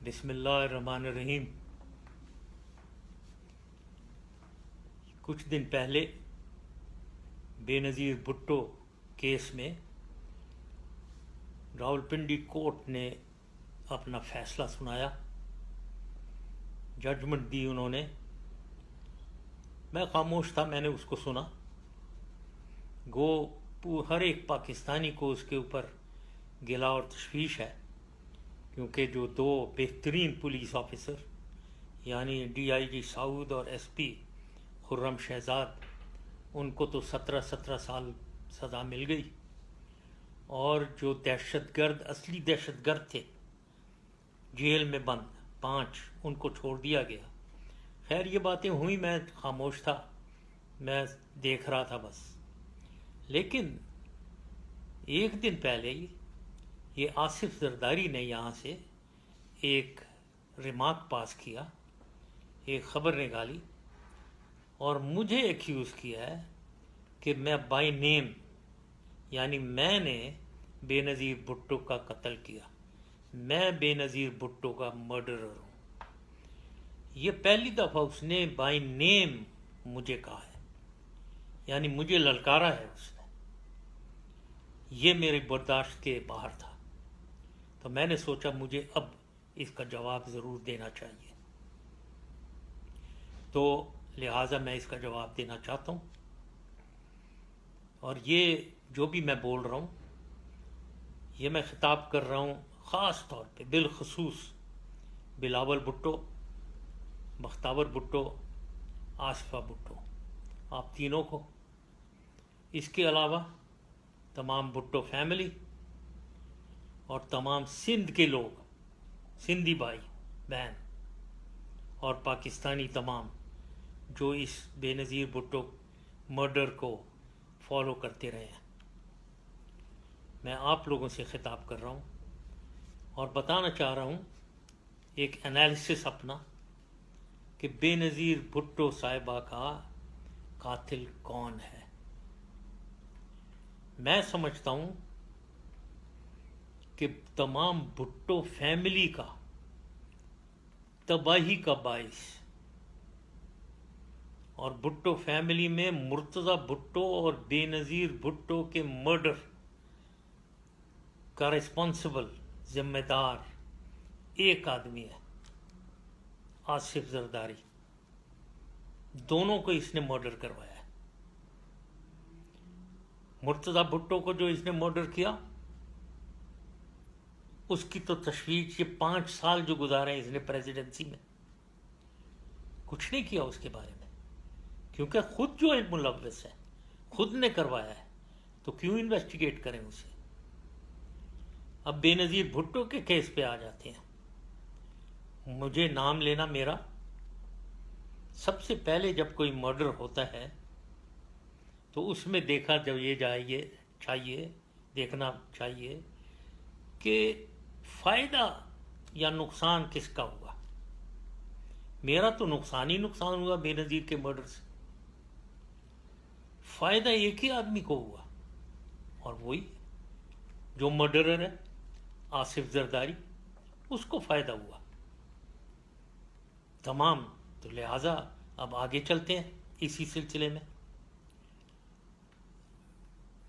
बिस्मिल्लाहिर्रहमानिर्रहीम। कुछ दिन पहले बेनज़ीर भुट्टो केस में रावलपिंडी कोर्ट ने अपना फ़ैसला सुनाया, जजमेंट दी उन्होंने। मैं खामोश था, मैंने उसको सुना। हर एक पाकिस्तानी को उसके ऊपर गिला और तशवीश है, क्योंकि जो दो बेहतरीन पुलिस ऑफिसर यानी डीआईजी साउद और एसपी खुर्रम शहजाद, उनको तो 17 साल सज़ा मिल गई, और जो दहशतगर्द असली दहशतगर्द थे जेल में बंद 5, उनको छोड़ दिया गया। खैर ये बातें हुई, मैं खामोश था, मैं देख रहा था बस। लेकिन एक दिन पहले ही ये आसिफ जरदारी ने यहाँ से एक रिमार्क पास किया, एक ख़बर निकाली और मुझे एक्यूज़ किया है कि मैं बाय नेम यानी मैंने बेनज़ीर भुट्टो का कत्ल किया, मैं बेनज़ीर भुट्टो का मर्डरर हूँ। ये पहली दफ़ा उसने बाय नेम मुझे कहा है, यानी मुझे ललकारा है उसने। ये मेरे बर्दाश्त के बाहर था, तो मैंने सोचा मुझे अब इसका जवाब ज़रूर देना चाहिए, तो लिहाजा मैं इसका जवाब देना चाहता हूँ। और ये जो भी मैं बोल रहा हूँ, ये मैं खिताब कर रहा हूँ ख़ास तौर पे बिलखसूस बिलावल भुट्टो, बख्तावर भुट्टो, आसिफा भुट्टो, आप तीनों को। इसके अलावा तमाम भुट्टो फैमिली और तमाम सिंध के लोग, सिंधी भाई बहन और पाकिस्तानी तमाम जो इस बेनज़ीर भुट्टो मर्डर को फॉलो करते रहे हैं, मैं आप लोगों से खिताब कर रहा हूँ और बताना चाह रहा हूँ एक एनालिसिस अपना कि बेनज़ीर भुट्टो साहिबा का कातिल कौन है। मैं समझता हूँ कि तमाम भुट्टो फैमिली का तबाही का बाइस, और भुट्टो फैमिली में मुर्तज़ा भुट्टो और बेनज़ीर भुट्टो के मर्डर का रिस्पॉन्सिबल जिम्मेदार एक आदमी है, आसिफ जरदारी। दोनों को इसने मर्डर करवाया है। मुर्तज़ा भुट्टो को जो इसने मर्डर किया, उसकी तो तशवीश, ये 5 साल जो गुजारे इसने प्रेसिडेंसी में, कुछ नहीं किया उसके बारे में, क्योंकि खुद जो मुलव्वस है, खुद ने करवाया है, तो क्यों इन्वेस्टिगेट करें उसे। अब बेनज़ीर भुट्टो के केस पे आ जाते हैं। मुझे नाम लेना मेरा, सबसे पहले जब कोई मर्डर होता है तो उसमें देखा देखना चाहिए कि फ़ायदा या नुकसान किसका हुआ। मेरा तो नुकसान ही नुकसान हुआ बेनज़ीर के मर्डर से। फ़ायदा एक ही आदमी को हुआ, और वही जो मर्डरर है आसिफ जरदारी, उसको फ़ायदा हुआ तमाम। तो लिहाजा अब आगे चलते हैं इसी सिलसिले में।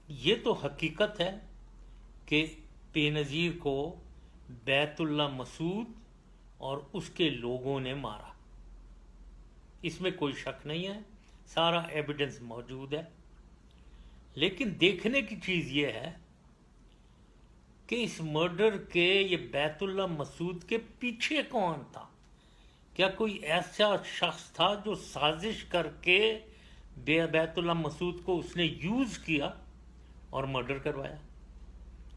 ये तो हकीकत है कि बेनज़ीर को बैतुल्ला मसूद और उसके लोगों ने मारा, इसमें कोई शक नहीं है, सारा एविडेंस मौजूद है। लेकिन देखने की चीज़ ये है कि इस मर्डर के, ये बैतुल्ला मसूद के पीछे कौन था। क्या कोई ऐसा शख्स था जो साजिश करके बैतुल्ला मसूद को उसने यूज़ किया और मर्डर करवाया,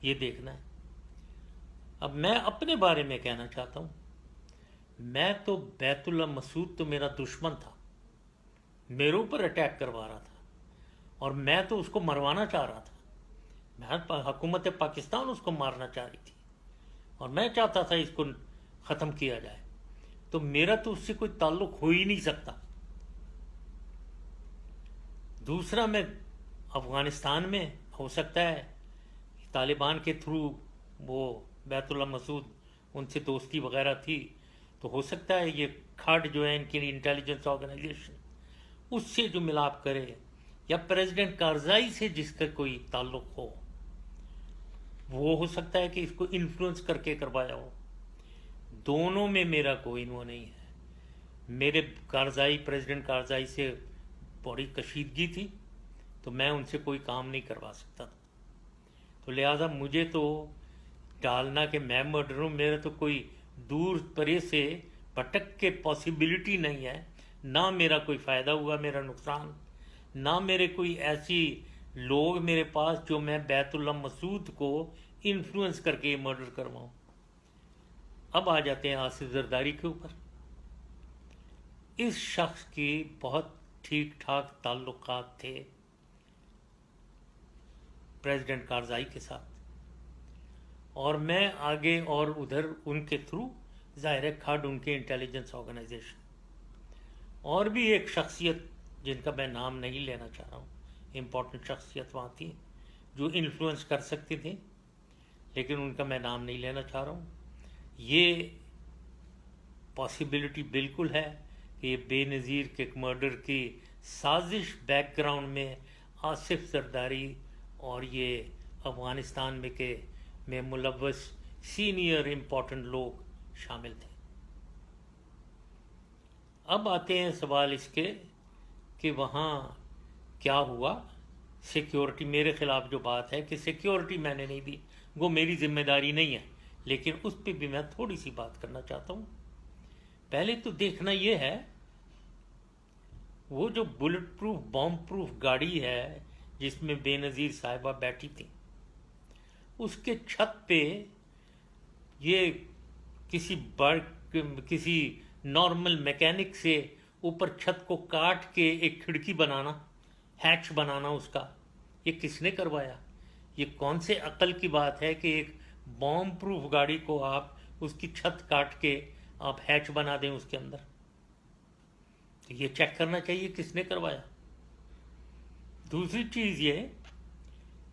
ये देखना है। अब मैं अपने बारे में कहना चाहता हूँ, मैं तो बैतुल्ला मसूद तो मेरा दुश्मन था, मेरे ऊपर अटैक करवा रहा था और मैं तो उसको मरवाना चाह रहा था। हुकूमत पाकिस्तान उसको मारना चाह रही थी और मैं चाहता था इसको ख़त्म किया जाए, तो मेरा तो उससे कोई ताल्लुक़ हो ही नहीं सकता। दूसरा, मैं अफ़गानिस्तान में हो सकता है तालिबान के थ्रू वो बैतुल्ला मसूद ان سے دوستی وغیرہ تھی، تو ہو سکتا ہے یہ کھڈ جو ہے ان کی انٹیلیجنس آرگنائزیشن اس سے جو ملاپ کرے، یا پریزیڈنٹ کارزائی سے جس کا کوئی تعلق ہو، وہ ہو سکتا ہے کہ اس کو انفلوئنس کر کے کروایا ہو۔ دونوں میں میرا کوئی وہ نہیں ہے۔ میرے پریزیڈنٹ کارزائی سے بڑی کشیدگی تھی، تو میں ان سے کوئی کام نہیں کروا سکتا تھا، تو لہٰذا مجھے تو ڈالنا کہ میں مرڈر ہوں، میرا تو کوئی دور پرے سے بھٹک کے پاسبلٹی نہیں ہے، نہ میرا کوئی فائدہ ہوا، میرا نقصان، نہ میرے کوئی ایسی لوگ میرے پاس جو میں بیت اللہ مسعود کو انفلوئنس کر کے مرڈر کرواؤں۔ اب آ جاتے ہیں آصف زرداری کے اوپر۔ اس شخص کی بہت ٹھیک ٹھاک تعلقات تھے پریزیڈنٹ کارزائی کے ساتھ، اور میں آگے اور ادھر ان کے تھرو ظاہر کھڈ ان کے انٹیلیجنس آرگنائزیشن، اور بھی ایک شخصیت جن کا میں نام نہیں لینا چاہ رہا ہوں، امپورٹنٹ شخصیت وہاں تھی جو انفلوئنس کر سکتی تھی، لیکن ان کا میں نام نہیں لینا چاہ رہا ہوں۔ یہ پاسبلٹی بالکل ہے کہ یہ بے نظیر کے مرڈر کی سازش بیک گراؤنڈ میں آصف زرداری اور یہ افغانستان میں ملوث سینئر امپورٹنٹ لوگ شامل تھے۔ اب آتے ہیں سوال اس کے کہ وہاں کیا ہوا۔ سیکیورٹی میرے خلاف جو بات ہے کہ سیکیورٹی میں نے نہیں دی، وہ میری ذمہ داری نہیں ہے، لیکن اس پہ بھی میں تھوڑی سی بات کرنا چاہتا ہوں۔ پہلے تو دیکھنا یہ ہے، وہ جو بلٹ پروف بام پروف گاڑی ہے جس میں بے نظیر صاحبہ بیٹھی تھی، اس کے چھت پہ یہ کسی نارمل میکینک سے اوپر چھت کو کاٹ کے ایک کھڑکی بنانا، ہیچ بنانا اس کا، یہ کس نے کروایا؟ یہ کون سے عقل کی بات ہے کہ ایک بام پروف گاڑی کو آپ اس کی چھت کاٹ کے آپ ہیچ بنا دیں اس کے اندر؟ تو یہ چیک کرنا چاہیے کس نے کروایا۔ دوسری چیز یہ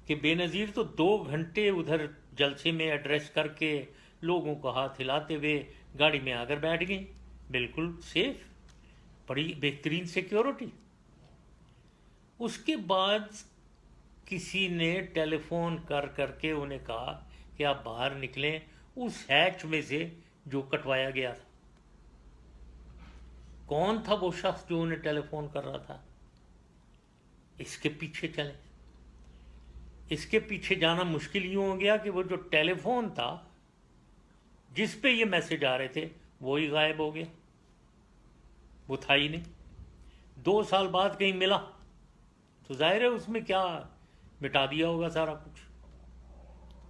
کہ بے نظیر تو 2 گھنٹے ادھر جلسے میں ایڈریس کر کے لوگوں کو ہاتھ ہلاتے ہوئے گاڑی میں آ کر بیٹھ گئے، بالکل سیف، بڑی بہترین سیکیورٹی۔ اس کے بعد کسی نے ٹیلی فون کر کے انہیں کہا کہ آپ باہر نکلیں اس ہیچ میں سے جو کٹوایا گیا تھا۔ کون تھا وہ شخص جو انہیں ٹیلی فون کر رہا تھا؟ اس کے پیچھے چلیں۔ اس کے پیچھے جانا مشکل یوں ہو گیا کہ وہ جو ٹیلی فون تھا جس پہ یہ میسج آ رہے تھے وہی غائب ہو گیا، وہ تھا ہی نہیں۔ 2 سال بعد کہیں ملا تو ظاہر ہے اس میں کیا مٹا دیا ہوگا سارا کچھ۔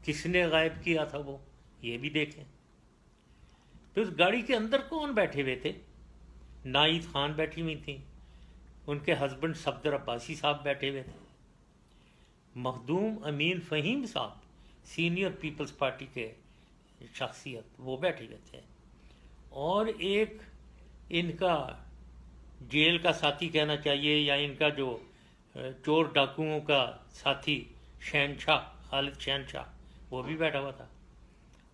کس نے غائب کیا تھا وہ، یہ بھی دیکھیں۔ تو اس گاڑی کے اندر کون بیٹھے ہوئے تھے؟ نائید خان بیٹھی ہوئی تھیں، ان کے ہسبینڈ صفدر عباسی صاحب بیٹھے ہوئے تھے، مخدوم امین فہیم صاحب سینئر پیپلز پارٹی کے شخصیت وہ بیٹھے ہوئے تھے، اور ایک ان کا جیل کا ساتھی کہنا چاہیے یا ان کا جو چور ڈاکوؤں کا ساتھی شہنشاہ خالد شہنشاہ وہ بھی بیٹھا ہوا تھا،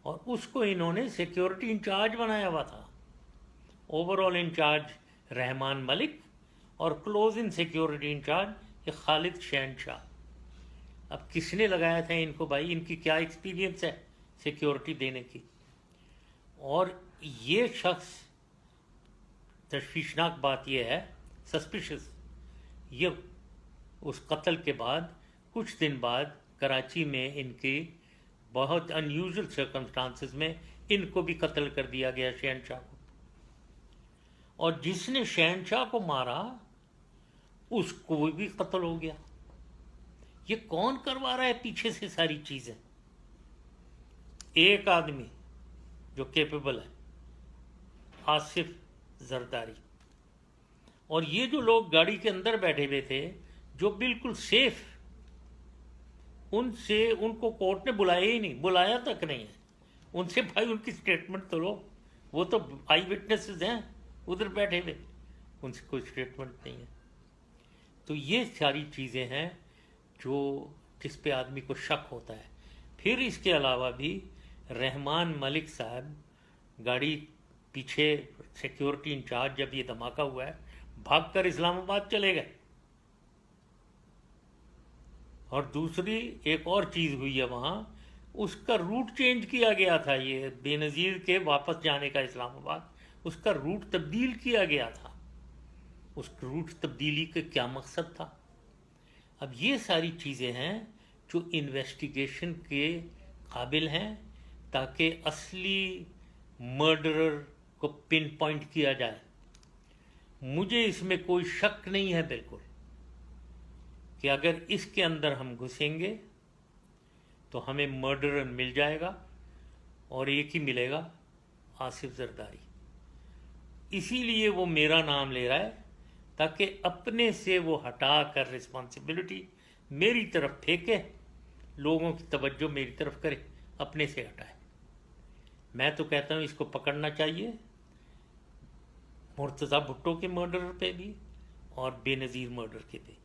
اور اس کو انہوں نے سیکیورٹی انچارج بنایا ہوا تھا۔ Over all incharge Rehman Malik اور کلوز ان سیکیورٹی انچارج یہ خالد شہنشاہ۔ اب کس نے لگایا تھا ان کو؟ بھائی ان کی کیا ایکسپیرینس ہے سیکیورٹی دینے کی؟ اور یہ شخص، تشویشناک بات یہ ہے، سسپیشس، یہ اس قتل کے بعد کچھ دن بعد کراچی میں ان کی بہت انیوژل سرکمسٹانسز میں ان کو بھی قتل کر دیا گیا، شہنشاہ کو۔ اور جس نے شہنشاہ کو مارا اس کو بھی قتل ہو گیا۔ یہ کون کروا رہا ہے پیچھے سے ساری چیزیں؟ ایک آدمی جو کیپیبل ہے، آصف زرداری۔ اور یہ جو لوگ گاڑی کے اندر بیٹھے ہوئے تھے جو بالکل سیف، ان کو کورٹ نے بلایا ہی نہیں، بلایا تک نہیں ہے ان سے۔ بھائی ان کی سٹیٹمنٹ تو لو، وہ تو آئی وٹنسز ہیں ادھر بیٹھے ہوئے، ان سے کوئی سٹیٹمنٹ نہیں ہے۔ تو یہ ساری چیزیں ہیں جس پہ آدمی کو شک ہوتا ہے۔ پھر اس کے علاوہ بھی رحمان ملک صاحب गाड़ी पीछे सिक्योरिटी इंचार्ज जब ये धमाका हुआ है भागकर इस्लामाबाद चले गए। और दूसरी एक और चीज़ हुई है वहाँ, उसका रूट चेंज किया गया था। ये बेनज़ीर के वापस जाने का इस्लामाबाद, उसका रूट तब्दील किया गया था। उस रूट तब्दीली का क्या मकसद था? अब ये सारी चीज़ें हैं जो इन्वेस्टिगेशन के काबिल हैं, ताकि असली मर्डरर को पिन पॉइंट किया जाए। मुझे इसमें कोई शक नहीं है बिल्कुल कि अगर इसके अंदर हम घुसेंगे तो हमें मर्डरर मिल जाएगा, और एक ही मिलेगा, आसिफ जरदारी। इसीलिए वो मेरा नाम ले रहा है, ताकि अपने से वो हटा कर रिस्पॉन्सिबिलिटी मेरी तरफ फेंके, लोगों की तवज्जो मेरी तरफ करे, अपने से हटाए। मैं तो कहता हूँ इसको पकड़ना चाहिए, मुर्तज़ा भुट्टो के मर्डर पे भी और बेनज़ीर मर्डर के पे।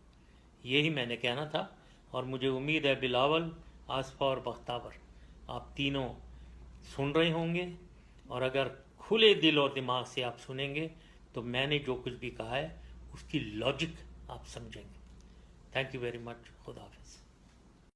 यही मैंने कहना था, और मुझे उम्मीद है बिलावल, आसफा और बख्तावर, आप तीनों सुन रहे होंगे, और अगर खुले दिल और दिमाग से आप सुनेंगे तो मैंने जो कुछ भी कहा है उसकी लॉजिक आप समझेंगे। Thank you very much. खुदा हाफिज़।